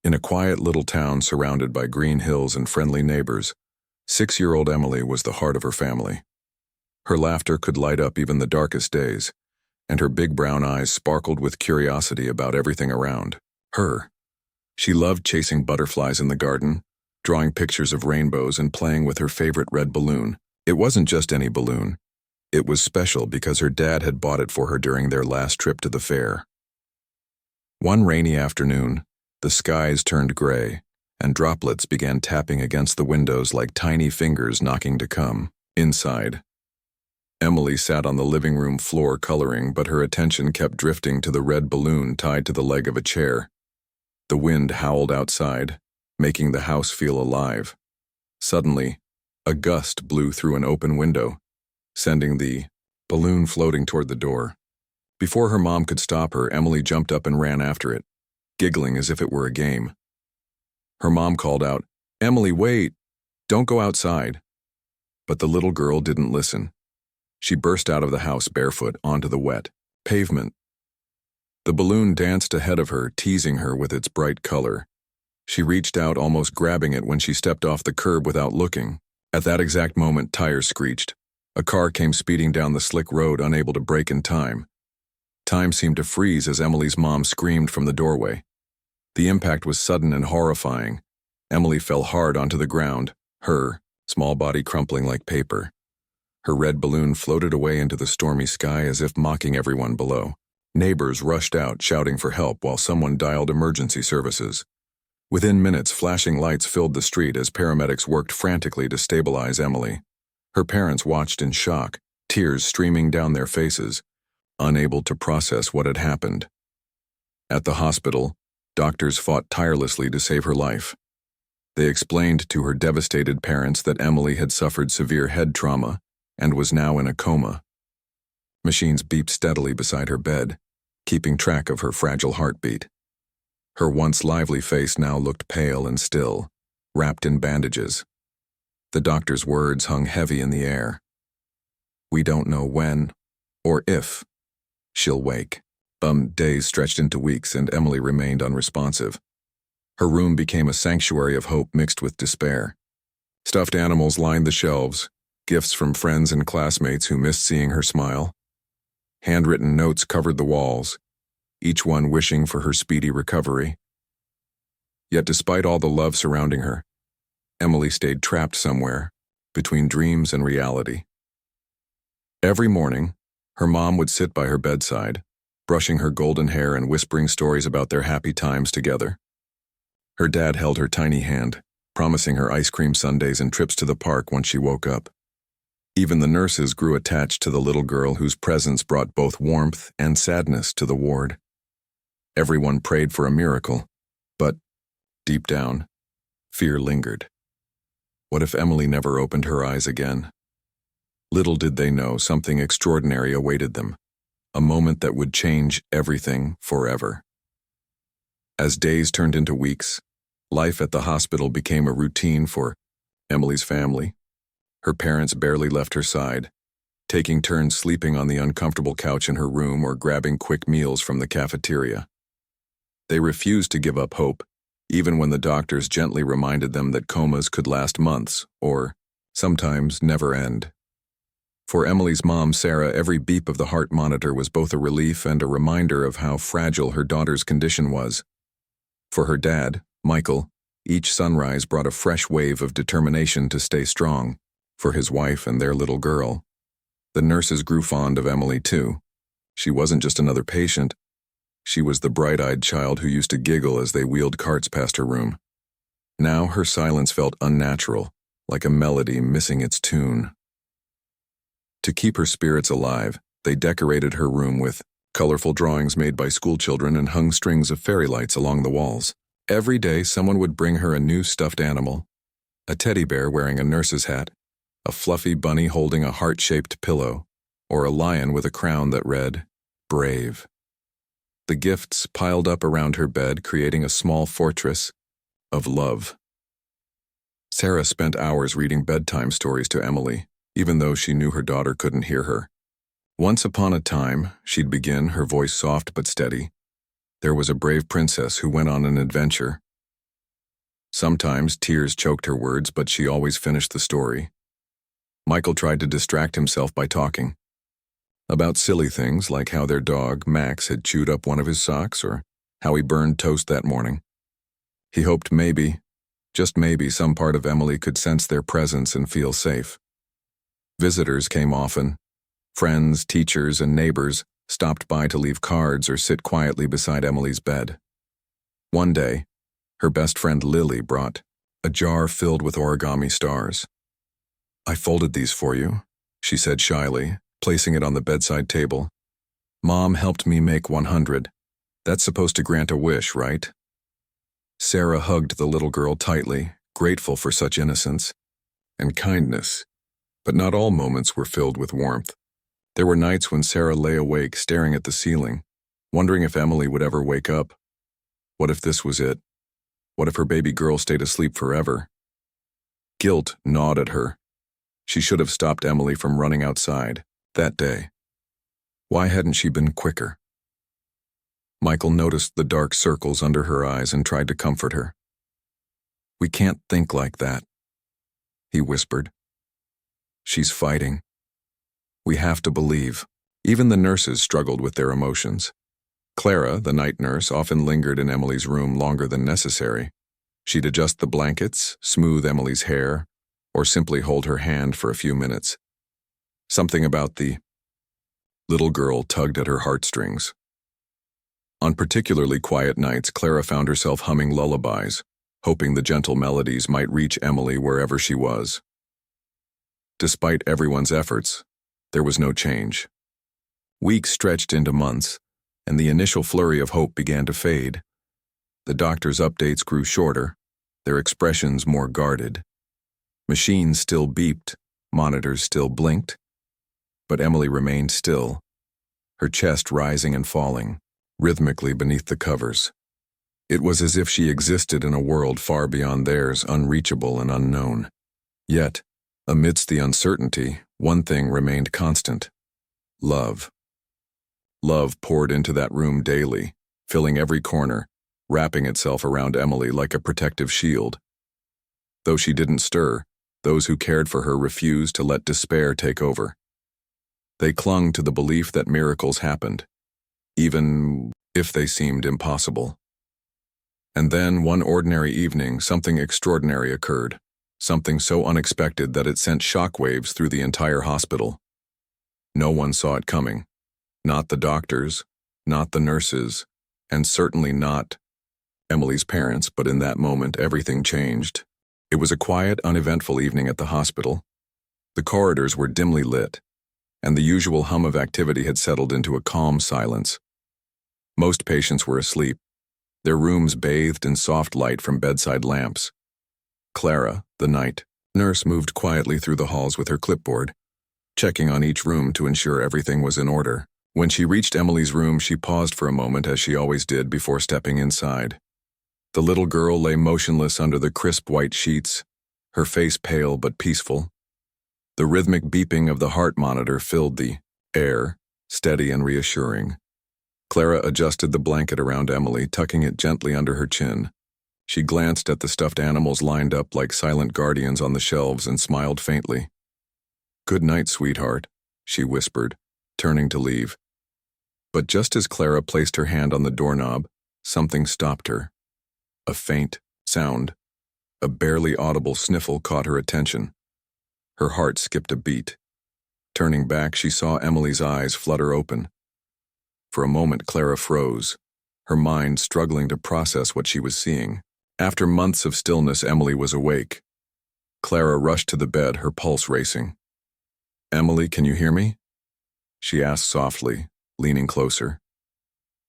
In a quiet little town surrounded by green hills and friendly neighbors, 6-year-old Emily was the heart of her family. Her laughter could light up even the darkest days, and her big brown eyes sparkled with curiosity about everything around her. She loved chasing butterflies in the garden, drawing pictures of rainbows, and playing with her favorite red balloon. It wasn't just any balloon. It was special because her dad had bought it for her during their last trip to the fair. One rainy afternoon, the skies turned gray, and droplets began tapping against the windows like tiny fingers knocking to come inside. Emily sat on the living room floor coloring, but her attention kept drifting to the red balloon tied to the leg of a chair. The wind howled outside, making the house feel alive. Suddenly, a gust blew through an open window, sending the balloon floating toward the door. Before her mom could stop her, Emily jumped up and ran after it, giggling as if it were a game. Her mom called out, "Emily, wait! Don't go outside." But the little girl didn't listen. She burst out of the house barefoot onto the wet pavement. The balloon danced ahead of her, teasing her with its bright color. She reached out, almost grabbing it, when she stepped off the curb without looking. At that exact moment, tires screeched. A car came speeding down the slick road, unable to brake in time. Time seemed to freeze as Emily's mom screamed from the doorway. The impact was sudden and horrifying. Emily fell hard onto the ground, her small body crumpling like paper. Her red balloon floated away into the stormy sky as if mocking everyone below. Neighbors rushed out, shouting for help while someone dialed emergency services. Within minutes, flashing lights filled the street as paramedics worked frantically to stabilize Emily. Her parents watched in shock, tears streaming down their faces, unable to process what had happened. At the hospital, doctors fought tirelessly to save her life. They explained to her devastated parents that Emily had suffered severe head trauma and was now in a coma. Machines beeped steadily beside her bed, keeping track of her fragile heartbeat. Her once lively face now looked pale and still, wrapped in bandages. The doctor's words hung heavy in the air. "We don't know when or if she'll wake." Days stretched into weeks, and Emily remained unresponsive. Her room became a sanctuary of hope mixed with despair. Stuffed animals lined the shelves, gifts from friends and classmates who missed seeing her smile. Handwritten notes covered the walls, each one wishing for her speedy recovery. Yet despite all the love surrounding her, Emily stayed trapped somewhere between dreams and reality. Every morning, her mom would sit by her bedside, brushing her golden hair and whispering stories about their happy times together. Her dad held her tiny hand, promising her ice cream sundaes and trips to the park once she woke up. Even the nurses grew attached to the little girl whose presence brought both warmth and sadness to the ward. Everyone prayed for a miracle, but, deep down, fear lingered. What if Emily never opened her eyes again? Little did they know something extraordinary awaited them, a moment that would change everything forever. As days turned into weeks, life at the hospital became a routine for Emily's family. Her parents barely left her side, taking turns sleeping on the uncomfortable couch in her room or grabbing quick meals from the cafeteria. They refused to give up hope, even when the doctors gently reminded them that comas could last months or, sometimes, never end. For Emily's mom, Sarah, every beep of the heart monitor was both a relief and a reminder of how fragile her daughter's condition was. For her dad, Michael, each sunrise brought a fresh wave of determination to stay strong. For his wife and their little girl, the nurses grew fond of Emily too. She wasn't just another patient. She was the bright-eyed child who used to giggle as they wheeled carts past her room. Now her silence felt unnatural, like a melody missing its tune. To keep her spirits alive, they decorated her room with colorful drawings made by schoolchildren and hung strings of fairy lights along the walls. Every day, someone would bring her a new stuffed animal, a teddy bear wearing a nurse's hat, a fluffy bunny holding a heart-shaped pillow, or a lion with a crown that read, "Brave." The gifts piled up around her bed, creating a small fortress of love. Sarah spent hours reading bedtime stories to Emily, even though she knew her daughter couldn't hear her. Once upon a time, she'd begin, her voice soft but steady, there was a brave princess who went on an adventure, Sometimes tears choked her words, but she always finished the story. Michael tried to distract himself by talking about silly things like how their dog, Max, had chewed up one of his socks or how he burned toast that morning. He hoped maybe, just maybe, some part of Emily could sense their presence and feel safe. Visitors came often. Friends, teachers, and neighbors stopped by to leave cards or sit quietly beside Emily's bed. One day, her best friend Lily brought a jar filled with origami stars. "I folded these for you," she said shyly, placing it on the bedside table. "Mom helped me make 100. That's supposed to grant a wish, right?" Sarah hugged the little girl tightly, grateful for such innocence and kindness. But not all moments were filled with warmth. There were nights when Sarah lay awake staring at the ceiling, wondering if Emily would ever wake up. What if this was it? What if her baby girl stayed asleep forever? Guilt gnawed at her. She should have stopped Emily from running outside that day. Why hadn't she been quicker? Michael noticed the dark circles under her eyes and tried to comfort her. "We can't think like that," he whispered. "She's fighting. We have to believe." Even the nurses struggled with their emotions. Clara, the night nurse, often lingered in Emily's room longer than necessary. She'd adjust the blankets, smooth Emily's hair, or simply hold her hand for a few minutes. Something about the little girl tugged at her heartstrings. On particularly quiet nights, Clara found herself humming lullabies, hoping the gentle melodies might reach Emily wherever she was. Despite everyone's efforts, there was no change. Weeks stretched into months, and the initial flurry of hope began to fade. The doctor's updates grew shorter, their expressions more guarded. Machines still beeped, monitors still blinked, but Emily remained still, her chest rising and falling, rhythmically beneath the covers. It was as if she existed in a world far beyond theirs, unreachable and unknown. Yet, amidst the uncertainty, one thing remained constant: love. Love poured into that room daily, filling every corner, wrapping itself around Emily like a protective shield. Though she didn't stir, those who cared for her refused to let despair take over. They clung to the belief that miracles happened, even if they seemed impossible. And then, one ordinary evening, something extraordinary occurred, something so unexpected that it sent shockwaves through the entire hospital. No one saw it coming. Not the doctors, not the nurses, and certainly not Emily's parents, but in that moment everything changed. It was a quiet, uneventful evening at the hospital. The corridors were dimly lit, and the usual hum of activity had settled into a calm silence. Most patients were asleep, their rooms bathed in soft light from bedside lamps. Clara, the night nurse, moved quietly through the halls with her clipboard, checking on each room to ensure everything was in order. When she reached Emily's room, she paused for a moment, as she always did before stepping inside. The little girl lay motionless under the crisp white sheets, her face pale but peaceful. The rhythmic beeping of the heart monitor filled the air, steady and reassuring. Clara adjusted the blanket around Emily, tucking it gently under her chin. She glanced at the stuffed animals lined up like silent guardians on the shelves and smiled faintly. "Good night, sweetheart," she whispered, turning to leave. But just as Clara placed her hand on the doorknob, something stopped her. A faint sound, a barely audible sniffle, caught her attention. Her heart skipped a beat. Turning back, she saw Emily's eyes flutter open. For a moment, Clara froze, her mind struggling to process what she was seeing. After months of stillness, Emily was awake. Clara rushed to the bed, her pulse racing. "Emily, can you hear me?" she asked softly, leaning closer.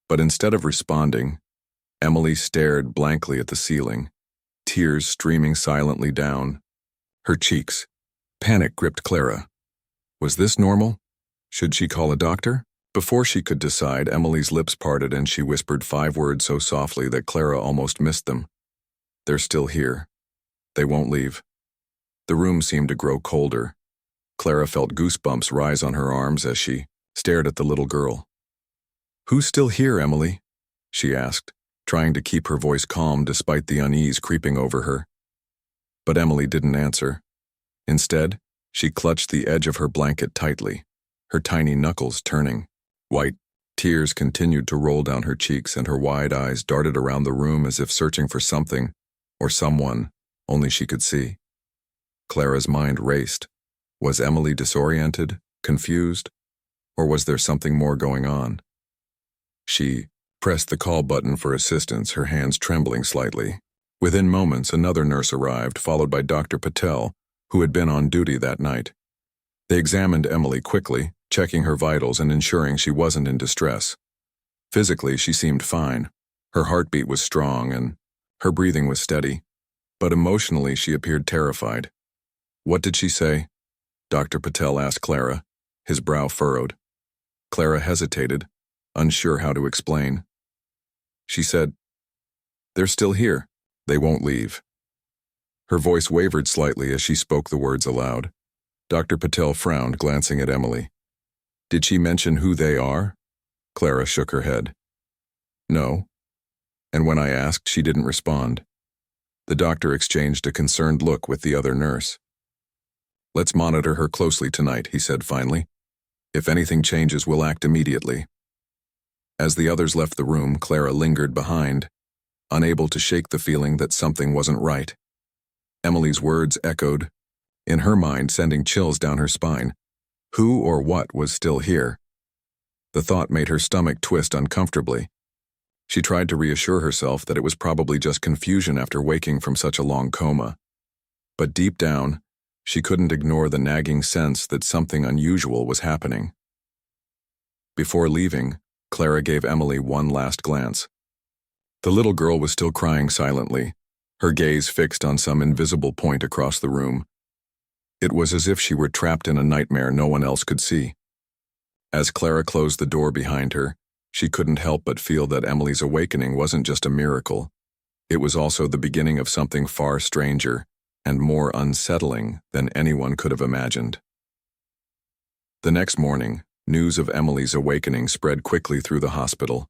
But instead of responding, Emily stared blankly at the ceiling, tears streaming silently down her cheeks. Panic gripped Clara. Was this normal? Should she call a doctor? Before she could decide, Emily's lips parted and she whispered 5 words so softly that Clara almost missed them. "They're still here. They won't leave." The room seemed to grow colder. Clara felt goosebumps rise on her arms as she stared at the little girl. "Who's still here, Emily?" she asked, trying to keep her voice calm despite the unease creeping over her. But Emily didn't answer. Instead, she clutched the edge of her blanket tightly, her tiny knuckles turning white. Tears continued to roll down her cheeks, and her wide eyes darted around the room as if searching for something, or someone, only she could see. Clara's mind raced. Was Emily disoriented, confused, or was there something more going on? She pressed the call button for assistance, her hands trembling slightly. Within moments, another nurse arrived, followed by Dr. Patel, who had been on duty that night. They examined Emily quickly, checking her vitals and ensuring she wasn't in distress. Physically, she seemed fine. Her heartbeat was strong and her breathing was steady, but emotionally she appeared terrified. "What did she say?" Dr. Patel asked Clara, his brow furrowed. Clara hesitated, unsure how to explain. She said, "They're still here. They won't leave." Her voice wavered slightly as she spoke the words aloud. Dr. Patel frowned, glancing at Emily. "Did she mention who they are?" Clara shook her head. "No. And when I asked, she didn't respond." The doctor exchanged a concerned look with the other nurse. "Let's monitor her closely tonight," he said finally. "If anything changes, we'll act immediately." As the others left the room, Clara lingered behind, unable to shake the feeling that something wasn't right. Emily's words echoed, in her mind sending chills down her spine. Who or what was still here? The thought made her stomach twist uncomfortably. She tried to reassure herself that it was probably just confusion after waking from such a long coma. But deep down, she couldn't ignore the nagging sense that something unusual was happening. Before leaving, Clara gave Emily one last glance. The little girl was still crying silently, her gaze fixed on some invisible point across the room. It was as if she were trapped in a nightmare no one else could see. As Clara closed the door behind her, she couldn't help but feel that Emily's awakening wasn't just a miracle. It was also the beginning of something far stranger and more unsettling than anyone could have imagined. The next morning, news of Emily's awakening spread quickly through the hospital.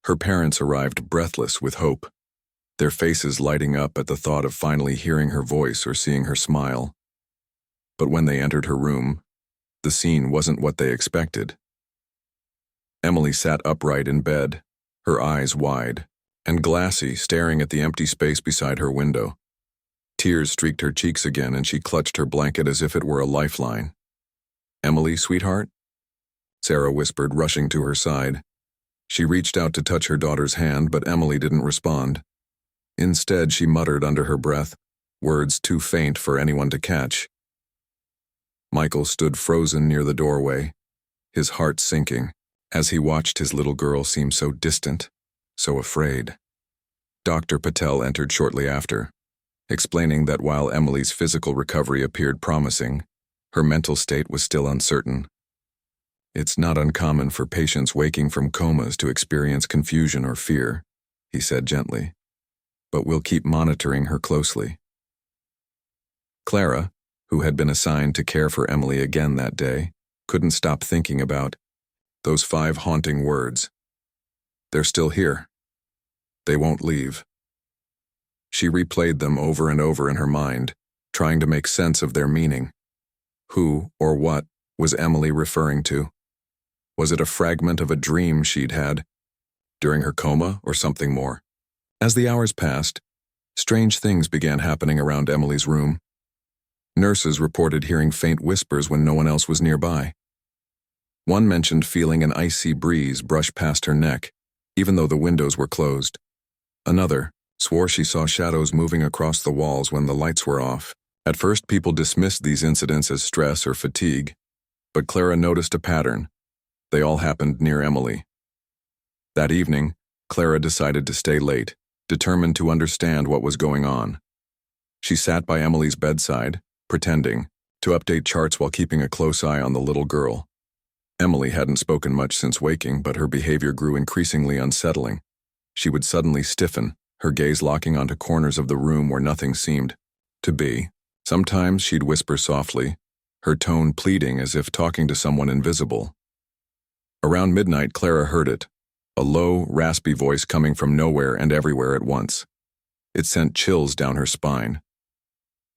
Her parents arrived breathless with hope, their faces lighting up at the thought of finally hearing her voice or seeing her smile. But when they entered her room, the scene wasn't what they expected. Emily sat upright in bed, her eyes wide and glassy, staring at the empty space beside her window. Tears streaked her cheeks again, and she clutched her blanket as if it were a lifeline. "Emily, sweetheart?" Sarah whispered, rushing to her side. She reached out to touch her daughter's hand, but Emily didn't respond. Instead, she muttered under her breath, words too faint for anyone to catch. Michael stood frozen near the doorway, his heart sinking, as he watched his little girl seem so distant, so afraid. Dr. Patel entered shortly after, explaining that while Emily's physical recovery appeared promising, her mental state was still uncertain. "It's not uncommon for patients waking from comas to experience confusion or fear," he said gently, "but we'll keep monitoring her closely." Clara, who had been assigned to care for Emily again that day, couldn't stop thinking about those 5 haunting words. "They're still here. They won't leave." She replayed them over and over in her mind, trying to make sense of their meaning. Who or what was Emily referring to? Was it a fragment of a dream she'd had during her coma, or something more? As the hours passed, strange things began happening around Emily's room. Nurses reported hearing faint whispers when no one else was nearby. One mentioned feeling an icy breeze brush past her neck, even though the windows were closed. Another swore she saw shadows moving across the walls when the lights were off. At first, people dismissed these incidents as stress or fatigue, but Clara noticed a pattern. They all happened near Emily. That evening, Clara decided to stay late, determined to understand what was going on. She sat by Emily's bedside, pretending to update charts while keeping a close eye on the little girl. Emily hadn't spoken much since waking, but her behavior grew increasingly unsettling. She would suddenly stiffen, her gaze locking onto corners of the room where nothing seemed to be. Sometimes she'd whisper softly, her tone pleading as if talking to someone invisible. Around midnight, Clara heard it, a low, raspy voice coming from nowhere and everywhere at once. It sent chills down her spine.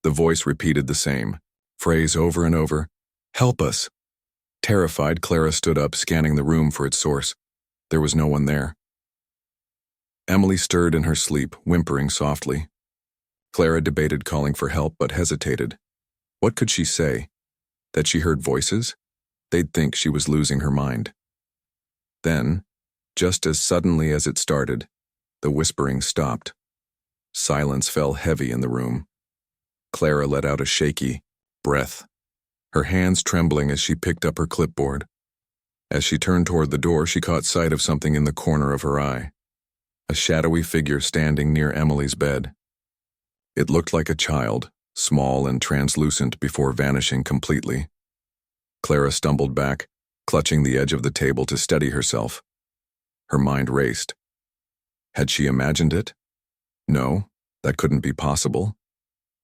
The voice repeated the same phrase over and over, "Help us." Terrified, Clara stood up, scanning the room for its source. There was no one there. Emily stirred in her sleep, whimpering softly. Clara debated calling for help, but hesitated. What could she say? That she heard voices? They'd think she was losing her mind. Then, just as suddenly as it started, the whispering stopped. Silence fell heavy in the room. Clara let out a shaky breath, her hands trembling as she picked up her clipboard. As she turned toward the door, she caught sight of something in the corner of her eye. A shadowy figure standing near Emily's bed. It looked like a child, small and translucent before vanishing completely. Clara stumbled back, clutching the edge of the table to steady herself. Her mind raced. Had she imagined it? No, that couldn't be possible.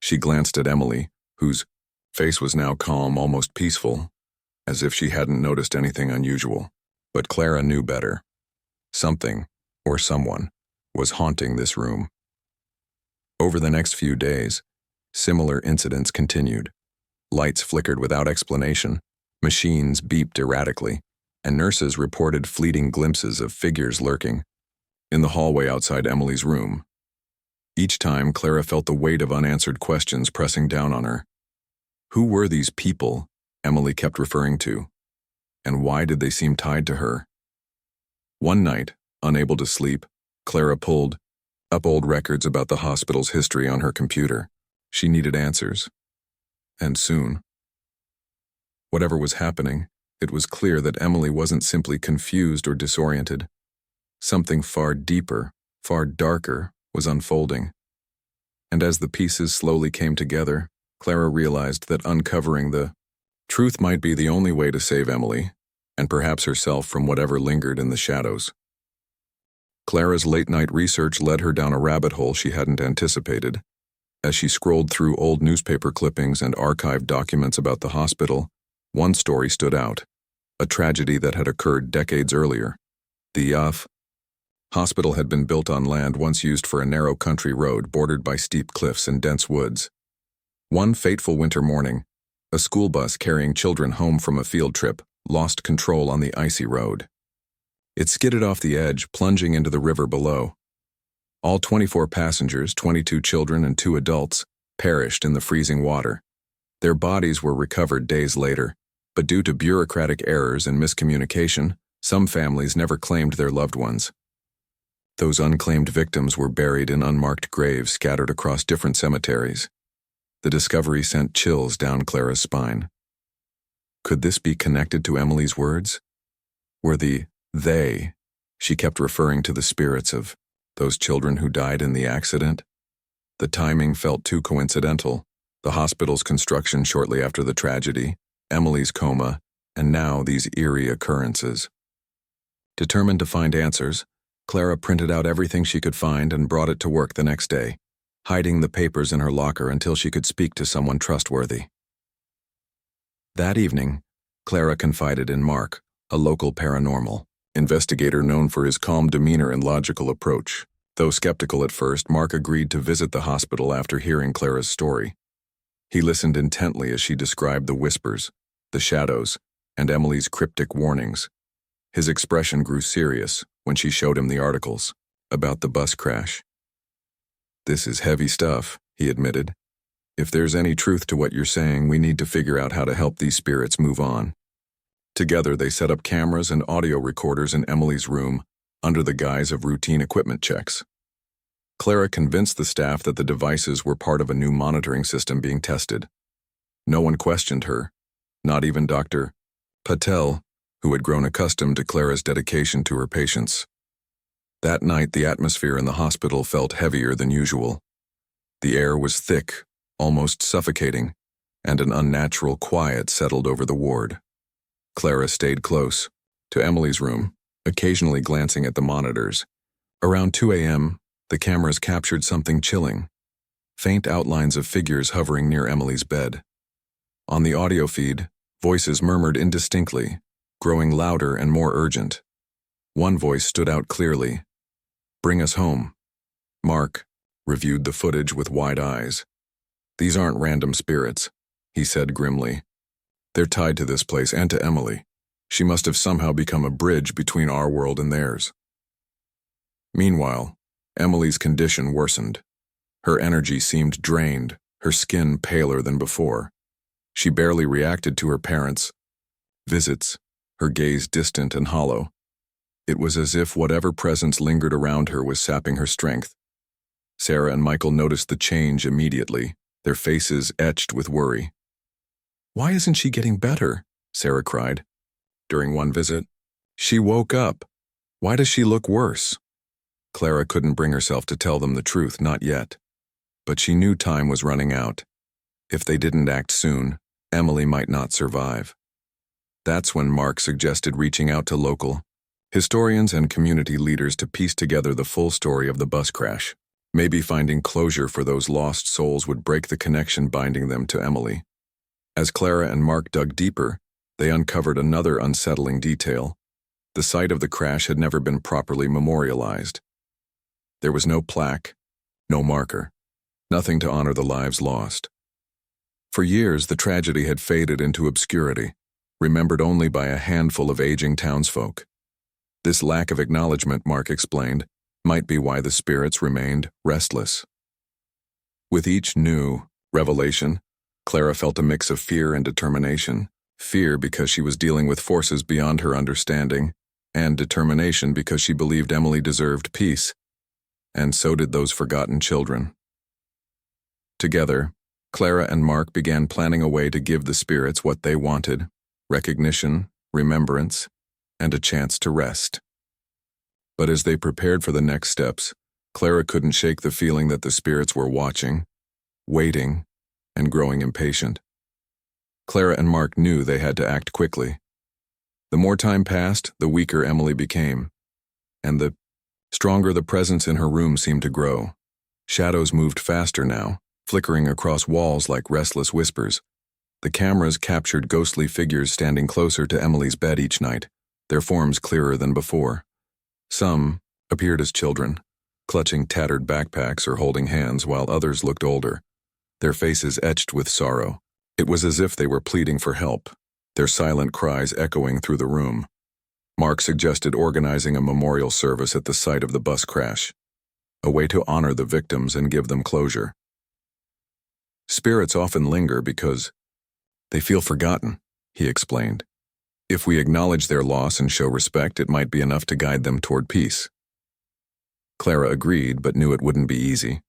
She glanced at Emily, whose face was now calm, almost peaceful, as if she hadn't noticed anything unusual. But Clara knew better. Something, or someone, was haunting this room. Over the next few days, similar incidents continued. Lights flickered without explanation, machines beeped erratically, and nurses reported fleeting glimpses of figures lurking in the hallway outside Emily's room. Each time, Clara felt the weight of unanswered questions pressing down on her. Who were these people Emily kept referring to? And why did they seem tied to her? One night, unable to sleep, Clara pulled up old records about the hospital's history on her computer. She needed answers. And soon. Whatever was happening, it was clear that Emily wasn't simply confused or disoriented. Something far deeper, far darker, was unfolding. And as the pieces slowly came together, Clara realized that uncovering the truth might be the only way to save Emily, and perhaps herself, from whatever lingered in the shadows. Clara's late-night research led her down a rabbit hole she hadn't anticipated. As she scrolled through old newspaper clippings and archived documents about the hospital, one story stood out, a tragedy that had occurred decades earlier. The hospital had been built on land once used for a narrow country road bordered by steep cliffs and dense woods. One fateful winter morning, a school bus carrying children home from a field trip lost control on the icy road. It skidded off the edge, plunging into the river below. All 24 passengers, 22 children and 2 adults, perished in the freezing water. Their bodies were recovered days later, but due to bureaucratic errors and miscommunication, some families never claimed their loved ones. Those unclaimed victims were buried in unmarked graves scattered across different cemeteries. The discovery sent chills down Clara's spine. Could this be connected to Emily's words? Were the they she kept referring to the spirits of those children who died in the accident? The timing felt too coincidental. The hospital's construction shortly after the tragedy, Emily's coma, and now these eerie occurrences. Determined to find answers, Clara printed out everything she could find and brought it to work the next day, hiding the papers in her locker until she could speak to someone trustworthy. That evening, Clara confided in Mark, a local paranormal investigator known for his calm demeanor and logical approach. Though skeptical at first, Mark agreed to visit the hospital after hearing Clara's story. He listened intently as she described the whispers, the shadows, and Emily's cryptic warnings. His expression grew serious when she showed him the articles about the bus crash. "This is heavy stuff," he admitted. "If there's any truth to what you're saying, we need to figure out how to help these spirits move on." Together, they set up cameras and audio recorders in Emily's room under the guise of routine equipment checks. Clara convinced the staff that the devices were part of a new monitoring system being tested. No one questioned her, not even Dr. Patel, who had grown accustomed to Clara's dedication to her patients. That night, the atmosphere in the hospital felt heavier than usual. The air was thick, almost suffocating, and an unnatural quiet settled over the ward. Clara stayed close to Emily's room, occasionally glancing at the monitors. Around 2 a.m., the cameras captured something chilling, faint outlines of figures hovering near Emily's bed. On the audio feed, voices murmured indistinctly, growing louder and more urgent. One voice stood out clearly. "Bring us home." Mark reviewed the footage with wide eyes. "These aren't random spirits," he said grimly. "They're tied to this place and to Emily. She must have somehow become a bridge between our world and theirs." Meanwhile, Emily's condition worsened. Her energy seemed drained, her skin paler than before. She barely reacted to her parents' visits, her gaze distant and hollow. It was as if whatever presence lingered around her was sapping her strength. Sarah and Michael noticed the change immediately, their faces etched with worry. "Why isn't she getting better?" Sarah cried. During one visit, "She woke up. Why does she look worse?" Clara couldn't bring herself to tell them the truth, not yet. But she knew time was running out. If they didn't act soon, Emily might not survive. That's when Mark suggested reaching out to local historians and community leaders to piece together the full story of the bus crash. Maybe finding closure for those lost souls would break the connection binding them to Emily. As Clara and Mark dug deeper, they uncovered another unsettling detail. The site of the crash had never been properly memorialized. There was no plaque, no marker, nothing to honor the lives lost. For years, the tragedy had faded into obscurity, remembered only by a handful of aging townsfolk. This lack of acknowledgement, Mark explained, might be why the spirits remained restless. With each new revelation, Clara felt a mix of fear and determination. Fear because she was dealing with forces beyond her understanding, and determination because she believed Emily deserved peace. And so did those forgotten children. Together, Clara and Mark began planning a way to give the spirits what they wanted: recognition, remembrance, and a chance to rest. But as they prepared for the next steps, Clara couldn't shake the feeling that the spirits were watching, waiting, and growing impatient. Clara and Mark knew they had to act quickly. The more time passed, the weaker Emily became, and the stronger the presence in her room seemed to grow. Shadows moved faster now, flickering across walls like restless whispers. The cameras captured ghostly figures standing closer to Emily's bed each night, their forms clearer than before. Some appeared as children, clutching tattered backpacks or holding hands, while others looked older, their faces etched with sorrow. It was as if they were pleading for help, their silent cries echoing through the room. Mark suggested organizing a memorial service at the site of the bus crash, a way to honor the victims and give them closure. "Spirits often linger because they feel forgotten," he explained. "If we acknowledge their loss and show respect, it might be enough to guide them toward peace." Clara agreed, but knew it wouldn't be easy.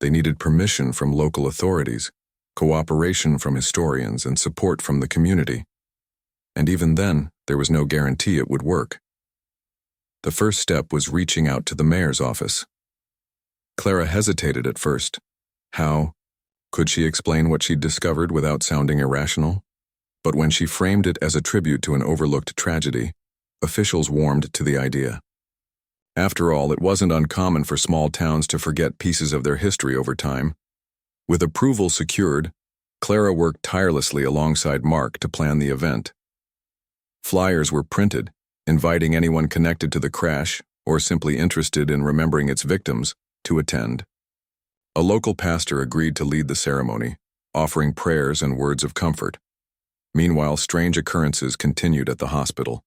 They needed permission from local authorities, cooperation from historians, and support from the community. And even then, there was no guarantee it would work. The first step was reaching out to the mayor's office. Clara hesitated at first. How could she explain what she'd discovered without sounding irrational? But when she framed it as a tribute to an overlooked tragedy, officials warmed to the idea. After all, it wasn't uncommon for small towns to forget pieces of their history over time. With approval secured, Clara worked tirelessly alongside Mark to plan the event. Flyers were printed, inviting anyone connected to the crash or simply interested in remembering its victims to attend. A local pastor agreed to lead the ceremony, offering prayers and words of comfort. Meanwhile, strange occurrences continued at the hospital.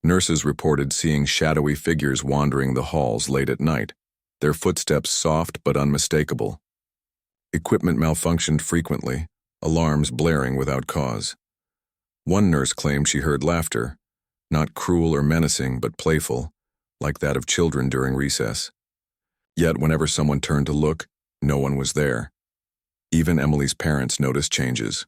Nurses reported seeing shadowy figures wandering the halls late at night, their footsteps soft but unmistakable. Equipment malfunctioned frequently, alarms blaring without cause. One nurse claimed she heard laughter, not cruel or menacing but playful, like that of children during recess. Yet whenever someone turned to look, no one was there. Even Emily's parents noticed changes.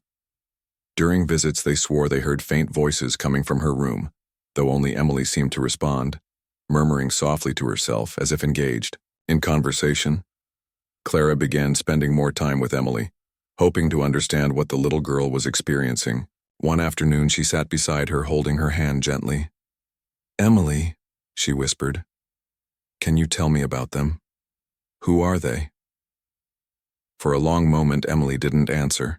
During visits, they swore they heard faint voices coming from her room, though only Emily seemed to respond, murmuring softly to herself as if engaged in conversation. Clara began spending more time with Emily, hoping to understand what the little girl was experiencing. One afternoon, she sat beside her, holding her hand gently. "Emily," she whispered, "can you tell me about them? Who are they?" For a long moment, Emily didn't answer.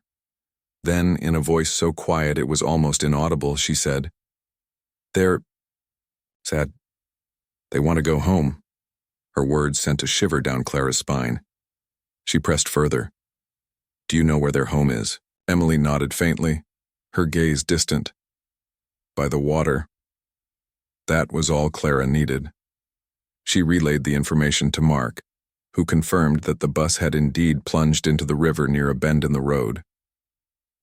Then, in a voice so quiet it was almost inaudible, she said, "They're sad They want to go home. Her words sent a shiver down Clara's spine. She pressed further. Do you know where their home is? Emily nodded faintly, her gaze distant. By the water. That was all Clara needed. She relayed the information to Mark, who confirmed that the bus had indeed plunged into the river near a bend in the road.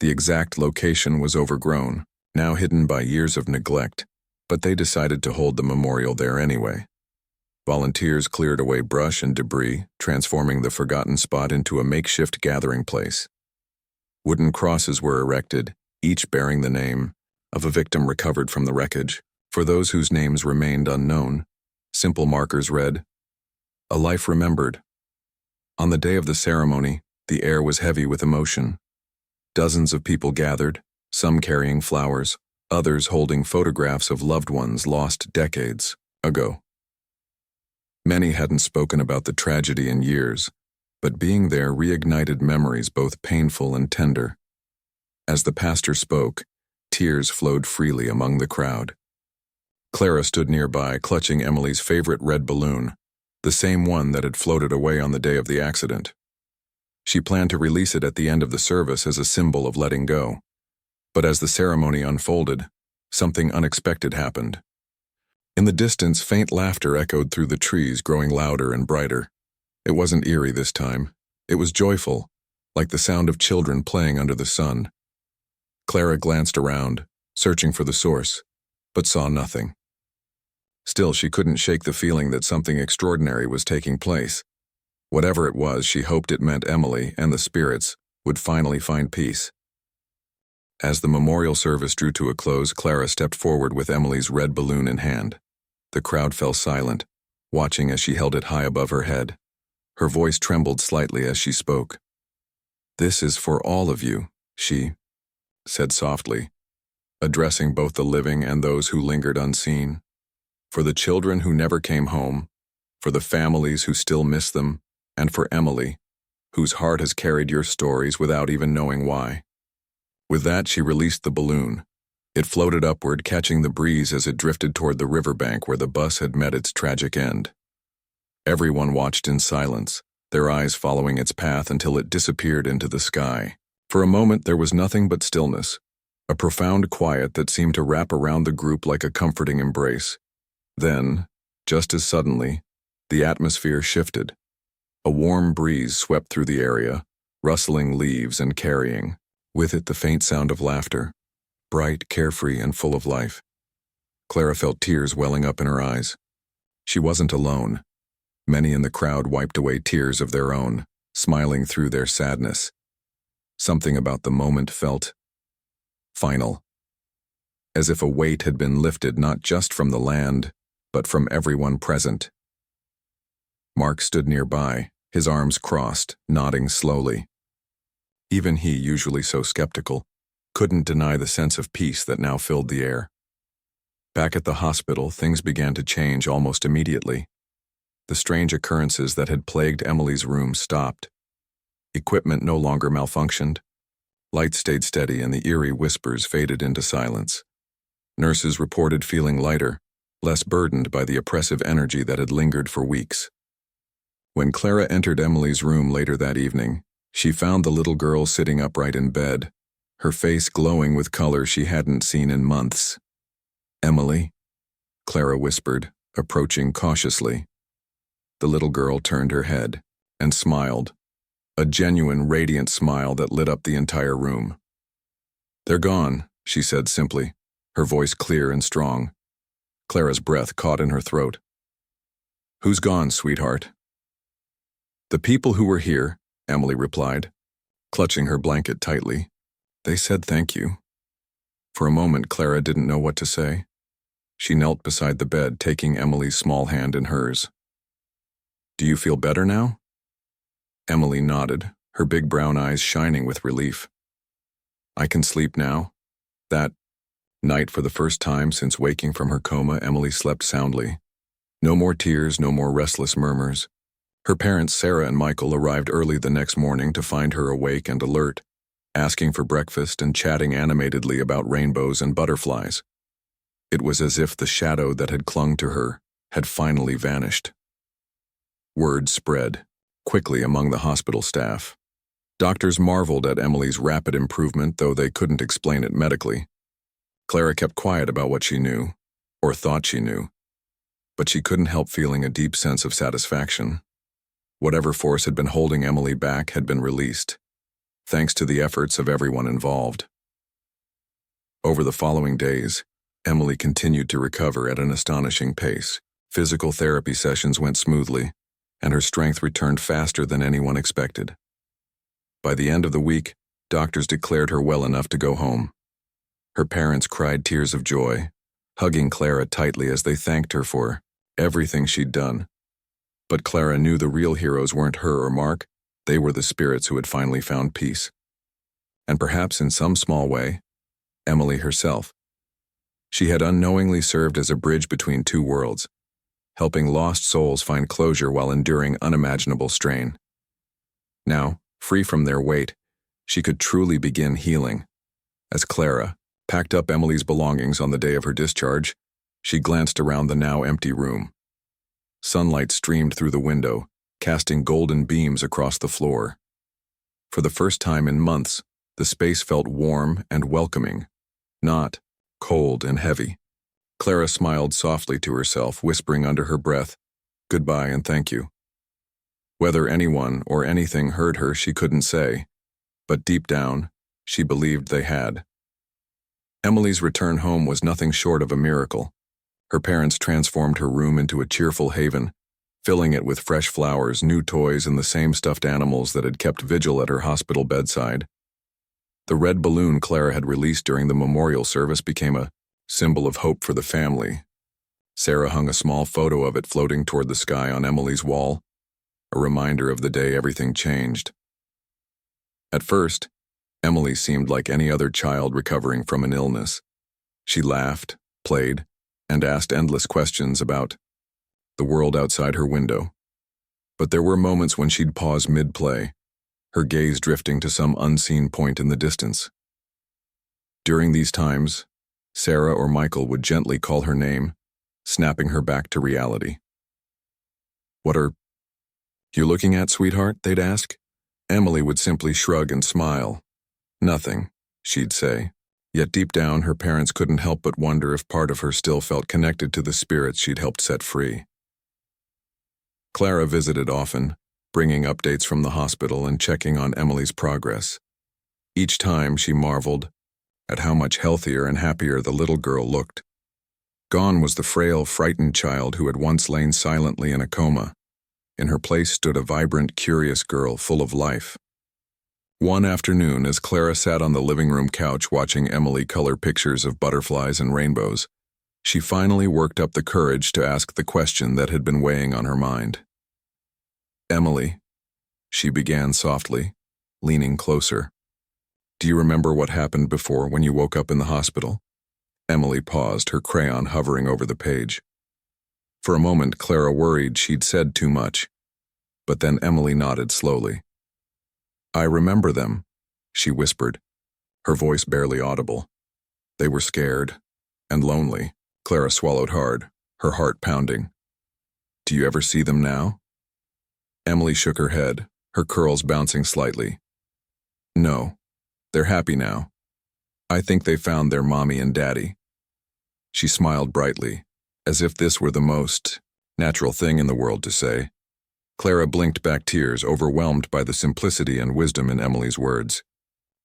The exact location was overgrown, now hidden by years of neglect, but they decided to hold the memorial there anyway. Volunteers cleared away brush and debris, transforming the forgotten spot into a makeshift gathering place. Wooden crosses were erected, each bearing the name of a victim recovered from the wreckage. For those whose names remained unknown, simple markers read, "A life remembered." On the day of the ceremony, the air was heavy with emotion. Dozens of people gathered, some carrying flowers, others holding photographs of loved ones lost decades ago. Many hadn't spoken about the tragedy in years, but being there reignited memories both painful and tender. As the pastor spoke, tears flowed freely among the crowd. Clara stood nearby, clutching Emily's favorite red balloon, the same one that had floated away on the day of the accident. She planned to release it at the end of the service as a symbol of letting go. But as the ceremony unfolded, something unexpected happened. In the distance, faint laughter echoed through the trees, growing louder and brighter. It wasn't eerie this time. It was joyful, like the sound of children playing under the sun. Clara glanced around, searching for the source, but saw nothing. Still, she couldn't shake the feeling that something extraordinary was taking place. Whatever it was, she hoped it meant Emily and the spirits would finally find peace. As the memorial service drew to a close, Clara stepped forward with Emily's red balloon in hand. The crowd fell silent, watching as she held it high above her head. Her voice trembled slightly as she spoke. "This is for all of you," she said softly, addressing both the living and those who lingered unseen. For the children who never came home, for the families who still miss them, and for Emily, whose heart has carried your stories without even knowing why. With that, she released the balloon. It floated upward, catching the breeze as it drifted toward the riverbank where the bus had met its tragic end. Everyone watched in silence, their eyes following its path until it disappeared into the sky. For a moment, there was nothing but stillness, a profound quiet that seemed to wrap around the group like a comforting embrace. Then, just as suddenly, the atmosphere shifted. A warm breeze swept through the area, rustling leaves and carrying, with it the faint sound of laughter, bright, carefree, and full of life. Clara felt tears welling up in her eyes. She wasn't alone. Many in the crowd wiped away tears of their own, smiling through their sadness. Something about the moment felt final, as if a weight had been lifted not just from the land, but from everyone present. Mark stood nearby, his arms crossed, nodding slowly. Even he, usually so skeptical, couldn't deny the sense of peace that now filled the air. Back at the hospital, things began to change almost immediately. The strange occurrences that had plagued Emily's room stopped. Equipment no longer malfunctioned. Lights stayed steady and the eerie whispers faded into silence. Nurses reported feeling lighter, less burdened by the oppressive energy that had lingered for weeks. When Clara entered Emily's room later that evening, she found the little girl sitting upright in bed, her face glowing with color she hadn't seen in months. "Emily?" Clara whispered, approaching cautiously. The little girl turned her head and smiled, a genuine, radiant smile that lit up the entire room. "They're gone," she said simply, her voice clear and strong. Clara's breath caught in her throat. "Who's gone, sweetheart?" "The people who were here," Emily replied, clutching her blanket tightly. "They said thank you." For a moment, Clara didn't know what to say. She knelt beside the bed, taking Emily's small hand in hers. "Do you feel better now?" Emily nodded, her big brown eyes shining with relief. "I can sleep now." That night, for the first time since waking from her coma, Emily slept soundly. No more tears, no more restless murmurs. Her parents, Sarah and Michael, arrived early the next morning to find her awake and alert, asking for breakfast and chatting animatedly about rainbows and butterflies. It was as if the shadow that had clung to her had finally vanished. Word spread quickly among the hospital staff. Doctors marveled at Emily's rapid improvement, though they couldn't explain it medically. Clara kept quiet about what she knew, or thought she knew, but she couldn't help feeling a deep sense of satisfaction. Whatever force had been holding Emily back had been released, thanks to the efforts of everyone involved. Over the following days, Emily continued to recover at an astonishing pace. Physical therapy sessions went smoothly, and her strength returned faster than anyone expected. By the end of the week, doctors declared her well enough to go home. Her parents cried tears of joy, hugging Clara tightly as they thanked her for everything she'd done. But Clara knew the real heroes weren't her or Mark, they were the spirits who had finally found peace. And perhaps in some small way, Emily herself. She had unknowingly served as a bridge between two worlds, helping lost souls find closure while enduring unimaginable strain. Now, free from their weight, she could truly begin healing. As Clara packed up Emily's belongings on the day of her discharge, she glanced around the now empty room. Sunlight streamed through the window, casting golden beams across the floor. For the first time in months, the space felt warm and welcoming, not cold and heavy. Clara smiled softly to herself, whispering under her breath, "Goodbye and thank you." Whether anyone or anything heard her, she couldn't say, but deep down, she believed they had. Emily's return home was nothing short of a miracle. Her parents transformed her room into a cheerful haven, filling it with fresh flowers, new toys, and the same stuffed animals that had kept vigil at her hospital bedside. The red balloon Clara had released during the memorial service became a symbol of hope for the family. Sarah hung a small photo of it floating toward the sky on Emily's wall, a reminder of the day everything changed. At first, Emily seemed like any other child recovering from an illness. She laughed, played, and asked endless questions about the world outside her window. But there were moments when she'd pause mid-play, her gaze drifting to some unseen point in the distance. During these times, Sarah or Michael would gently call her name, snapping her back to reality. "What are you looking at, sweetheart?" they'd ask. Emily would simply shrug and smile. "Nothing," she'd say. Yet deep down, her parents couldn't help but wonder if part of her still felt connected to the spirits she'd helped set free. Clara visited often, bringing updates from the hospital and checking on Emily's progress. Each time she marveled at how much healthier and happier the little girl looked. Gone was the frail, frightened child who had once lain silently in a coma. In her place stood a vibrant, curious girl full of life. One afternoon, as Clara sat on the living room couch watching Emily color pictures of butterflies and rainbows, she finally worked up the courage to ask the question that had been weighing on her mind. "Emily," she began softly, leaning closer. "Do you remember what happened before when you woke up in the hospital?" Emily paused, her crayon hovering over the page. For a moment, Clara worried she'd said too much, but then Emily nodded slowly. "I remember them," she whispered, her voice barely audible. "They were scared and lonely." Clara swallowed hard, her heart pounding. "Do you ever see them now?" Emily shook her head, her curls bouncing slightly. "No, they're happy now. I think they found their mommy and daddy." She smiled brightly, as if this were the most natural thing in the world to say. Clara blinked back tears, overwhelmed by the simplicity and wisdom in Emily's words.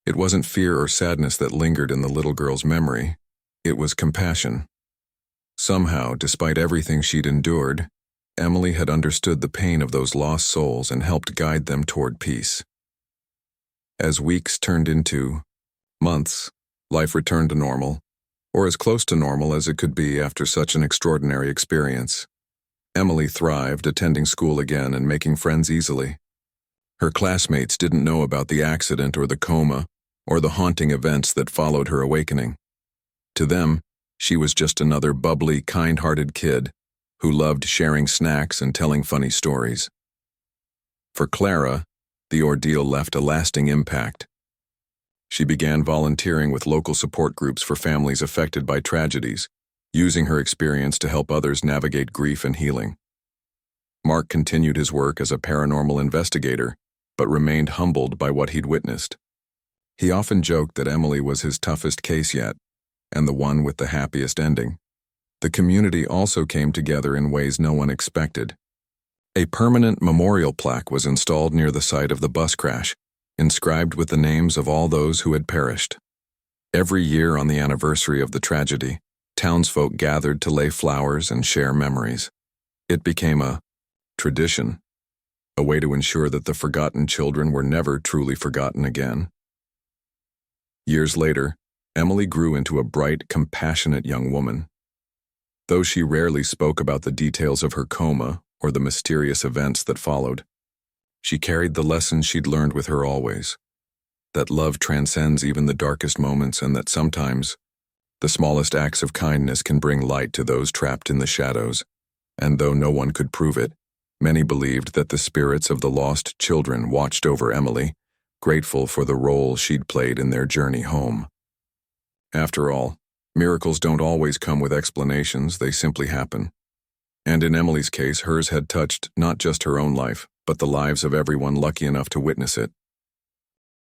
It wasn't fear or sadness that lingered in the little girl's memory. It was compassion. Somehow, despite everything she'd endured, Emily had understood the pain of those lost souls and helped guide them toward peace. As weeks turned into months, life returned to normal, or as close to normal as it could be after such an extraordinary experience. Emily thrived, attending school again and making friends easily. Her classmates didn't know about the accident or the coma or the haunting events that followed her awakening. To them, she was just another bubbly, kind-hearted kid who loved sharing snacks and telling funny stories. For Clara, the ordeal left a lasting impact. She began volunteering with local support groups for families affected by tragedies, using her experience to help others navigate grief and healing. Mark continued his work as a paranormal investigator, but remained humbled by what he'd witnessed. He often joked that Emily was his toughest case yet, and the one with the happiest ending. The community also came together in ways no one expected. A permanent memorial plaque was installed near the site of the bus crash, inscribed with the names of all those who had perished. Every year on the anniversary of the tragedy, townsfolk gathered to lay flowers and share memories. It became a tradition, a way to ensure that the forgotten children were never truly forgotten again. Years later, Emily grew into a bright, compassionate young woman. Though she rarely spoke about the details of her coma or the mysterious events that followed, she carried the lessons she'd learned with her always, that love transcends even the darkest moments and that sometimes the smallest acts of kindness can bring light to those trapped in the shadows. And though no one could prove it, many believed that the spirits of the lost children watched over Emily, grateful for the role she'd played in their journey home. After all, miracles don't always come with explanations, they simply happen. And in Emily's case, hers had touched not just her own life, but the lives of everyone lucky enough to witness it.